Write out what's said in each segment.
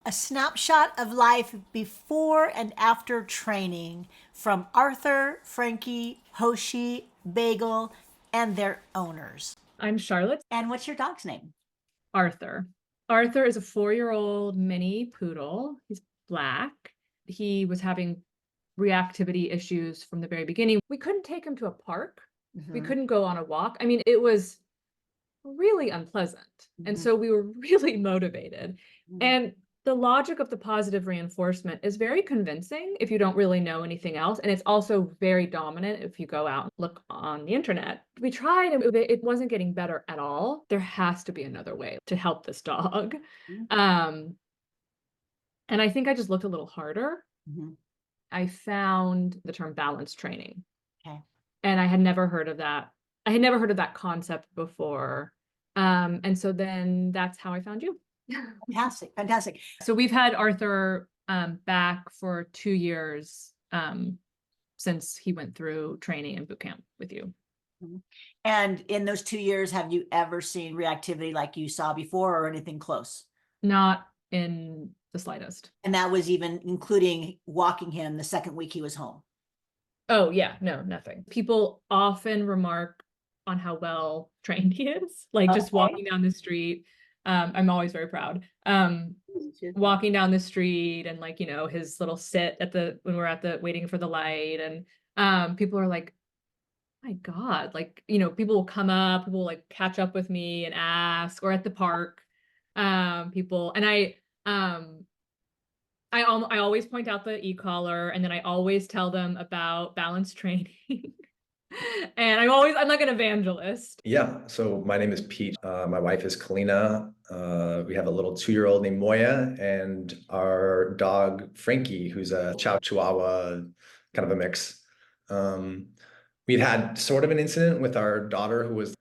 A snapshot of life before and after training from Arthur, Frankie, Hoshi, Bagel, and their owners. I'm Charlotte. And what's your dog's name? Arthur. Arthur is a 4-year-old mini poodle. He's black. He was having reactivity issues from the very beginning. We couldn't take him to a park. We couldn't go on a walk. I mean, it was really unpleasant. And so we were really motivated. And the logic of the positive reinforcement is very convincing if you don't really know anything else. And it's also very dominant if you go out and look on the internet. We tried and it wasn't getting better at all. There has to be another way to help this dog. And I think I just looked a little harder. I found the term balance training. Okay. And I had never heard of that. I had never heard of that concept before. And so then that's how I found you. Fantastic. Fantastic. So we've had Arthur back for 2 years since he went through training and boot camp with you. And in those 2 years, have you ever seen reactivity like you saw before or anything close? Not in the slightest. And that was even including walking him the second week he was home. Oh, yeah, no, nothing. People often remark on how well trained he is, like just walking down the street. I'm always very proud. Walking down the street and like, his little sit when we're at the waiting for the light, and people are like, my God, like, people will come up, people will like catch up with me and ask, or at the park, people, and I always point out the e-collar, and then I always tell them about balance training. And I'm like an evangelist. Yeah, so my name is Pete. My wife is Kalina. We have a little 2-year-old named Moya, and our dog Frankie, who's a Chow Chihuahua, kind of a mix. We'd had sort of an incident with our daughter who was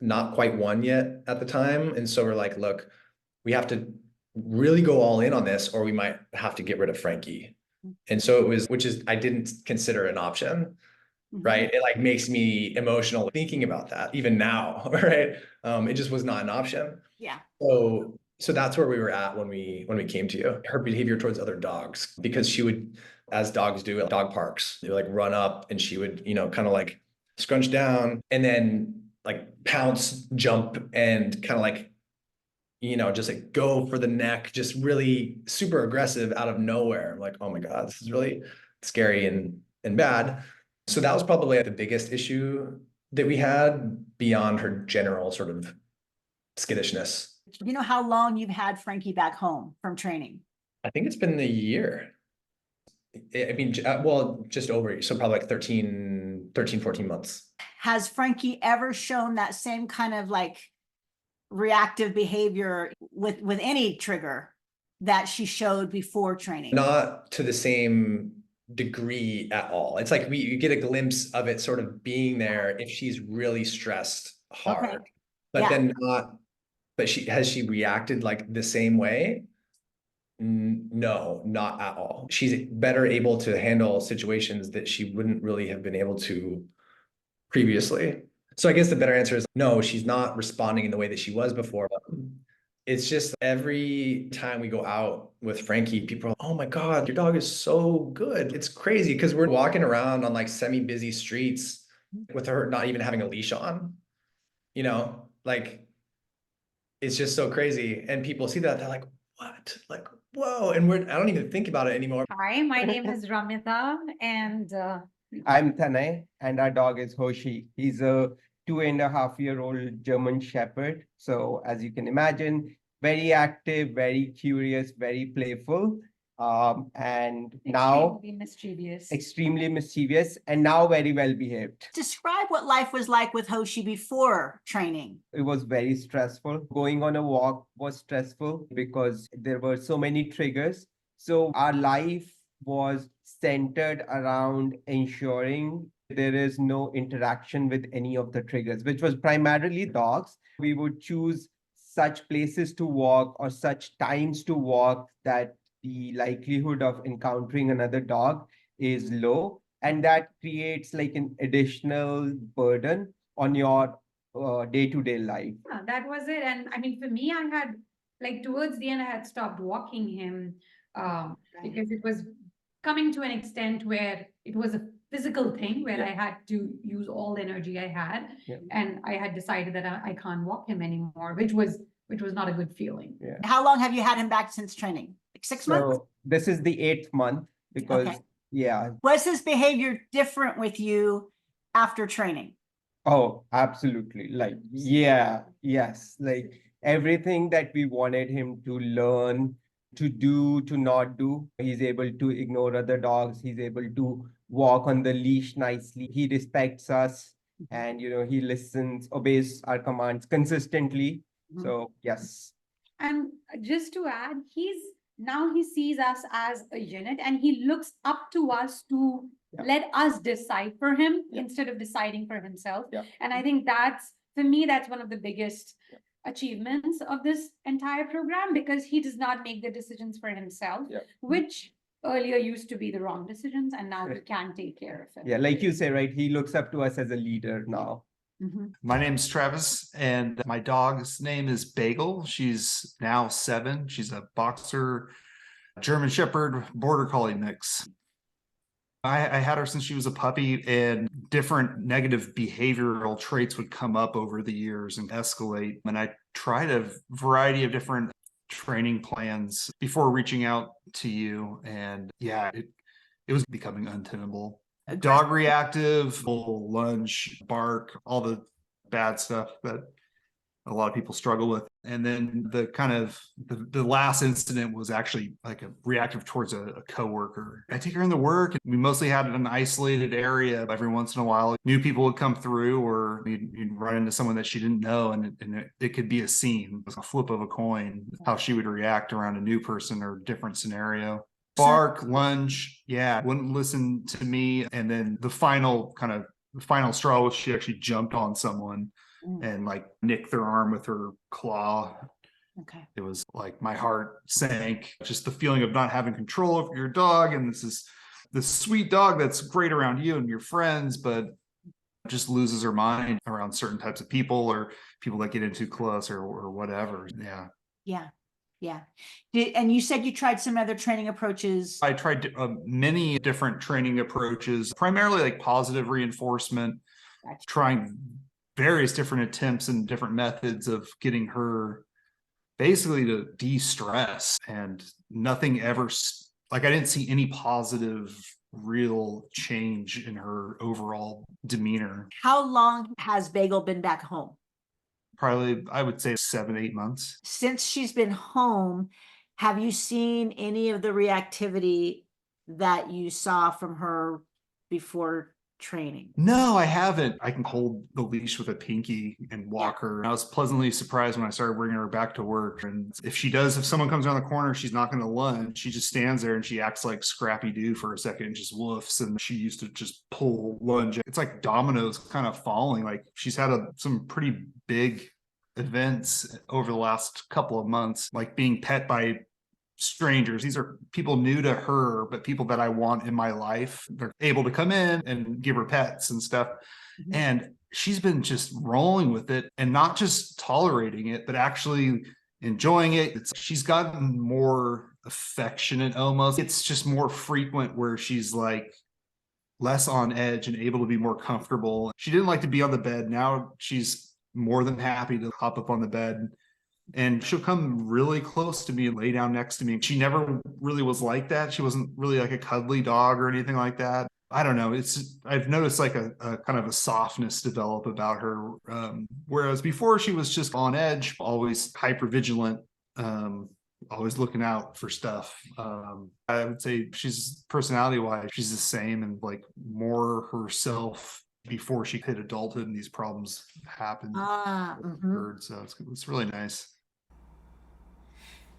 not quite 1 yet at the time. And so we're like, look, we have to really go all in on this, or we might have to get rid of Frankie. And so I didn't consider an option. Right. It like makes me emotional thinking about that even now. Right. It just was not an option. Yeah. So that's where we were at when we came to you. Her behavior towards other dogs, because she would, as dogs do at dog parks, they would like run up and she would, kind of like scrunch down and then like pounce, jump, and kind of like, just like go for the neck, just really super aggressive out of nowhere. I'm like, oh my God, this is really scary and bad. So that was probably the biggest issue that we had beyond her general sort of skittishness. Do you know how long you've had Frankie back home from training? I think it's been a year. I mean, well, just over, so probably like 13, 14 months. Has Frankie ever shown that same kind of like reactive behavior with any trigger that she showed before training? Not to the same degree at all. It's like you get a glimpse of it sort of being there if she's really stressed hard, but then not. But has she reacted like the same way? No, not at all. She's better able to handle situations that she wouldn't really have been able to previously. So I guess the better answer is no, she's not responding in the way that she was before. It's just every time we go out with Frankie, people are like, oh my God, your dog is so good. It's crazy because we're walking around on like semi-busy streets with her not even having a leash on, like it's just so crazy. And people see that, they're like, what? Like, whoa. And I don't even think about it anymore. Hi, my name is Ramita, and I'm Tanay, and our dog is Hoshi. He's a 2.5-year-old German Shepherd. So as you can imagine, very active, very curious, very playful. And now extremely mischievous, and now very well behaved. Describe what life was like with Hoshi before training. It was very stressful. Going on a walk was stressful because there were so many triggers. So our life was centered around ensuring there is no interaction with any of the triggers, which was primarily dogs. We would choose such places to walk or such times to walk that the likelihood of encountering another dog is low. And that creates like an additional burden on your day-to-day life. yeah, that was it. And I mean, for me, I had like towards the end, I had stopped walking him because it was coming to an extent where it was a physical thing where I had to use all the energy I had, and I had decided that I can't walk him anymore, which was not a good feeling. How long have you had him back since training? Like 6 months? So this is the 8th month because Was his behavior different with you after training? Oh, absolutely. Like, yes, like everything that we wanted him to learn, to do, to not do, he's able to ignore other dogs. He's able to walk on the leash nicely. He respects us and, he listens, obeys our commands consistently. So, yes. And just to add, now he sees us as a unit and he looks up to us to let us decide for him instead of deciding for himself. And I think for me, that's one of the biggest achievements of this entire program, because he does not make the decisions for himself, which earlier used to be the wrong decisions, and now he can take care of it. Yeah, like you say, right? He looks up to us as a leader now. My name's Travis, and my dog's name is Bagel. She's now 7. She's a boxer, German Shepherd, Border Collie mix. I had her since she was a puppy, and different negative behavioral traits would come up over the years and escalate. And I tried a variety of different training plans before reaching out to you. And it was becoming untenable. Dog reactive, lunge, bark, all the bad stuff that a lot of people struggle with. And then the kind of the last incident was actually like a reactive towards a coworker. I take her into work, and we mostly had an isolated area. Every once in a while, new people would come through, or you'd run into someone that she didn't know, and it could be a scene. It was a flip of a coin, how she would react around a new person or different scenario. Bark, lunge, wouldn't listen to me. And then the final straw was she actually jumped on someone and like nicked their arm with her claw. Okay. It was like my heart sank. Just the feeling of not having control over your dog, and this is this sweet dog that's great around you and your friends, but just loses her mind around certain types of people or people that get in too close or whatever. Yeah. And you said you tried some other training approaches. I tried many different training approaches, primarily like positive reinforcement, trying various different attempts and different methods of getting her basically to de-stress, and nothing ever, like I didn't see any positive real change in her overall demeanor. How long has Bagel been back home? Probably, I would say 7-8 months. Since she's been home, have you seen any of the reactivity that you saw from her before training? No, I haven't. I can hold the leash with a pinky and walk her. I was pleasantly surprised when I started bringing her back to work. And if someone comes around the corner, she's not going to lunge. She just stands there and she acts like Scrappy Doo for a second and just woofs. And she used to just pull lunge. It's like dominoes kind of falling. Like she's had some pretty big events over the last couple of months, like being pet by strangers. These are people new to her, but people that I want in my life. They're able to come in and give her pets and stuff. And she's been just rolling with it, and not just tolerating it, but actually enjoying it. She's gotten more affectionate almost. It's just more frequent where she's like less on edge and able to be more comfortable. She didn't like to be on the bed. Now she's more than happy to hop up on the bed, and she'll come really close to me and lay down next to me. She never really was like that. She wasn't really like a cuddly dog or anything like that. I don't know. I've noticed like a kind of a softness develop about her. Whereas before she was just on edge, always hyper vigilant, always looking out for stuff. I would say she's personality wise, she's the same and like more herself before she hit adulthood and these problems happened. So it's really nice.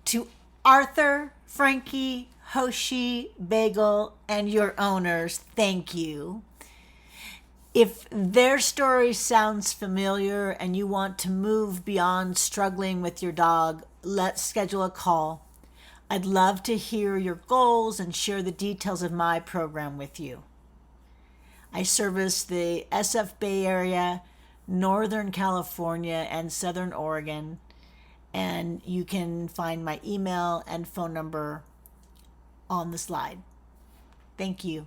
To Arthur, Frankie, Hoshi, Bagel, and your owners, thank you. If their story sounds familiar and you want to move beyond struggling with your dog, let's schedule a call. I'd love to hear your goals and share the details of my program with you. I service the SF Bay Area, Northern California, and Southern Oregon. And you can find my email and phone number on the slide. Thank you.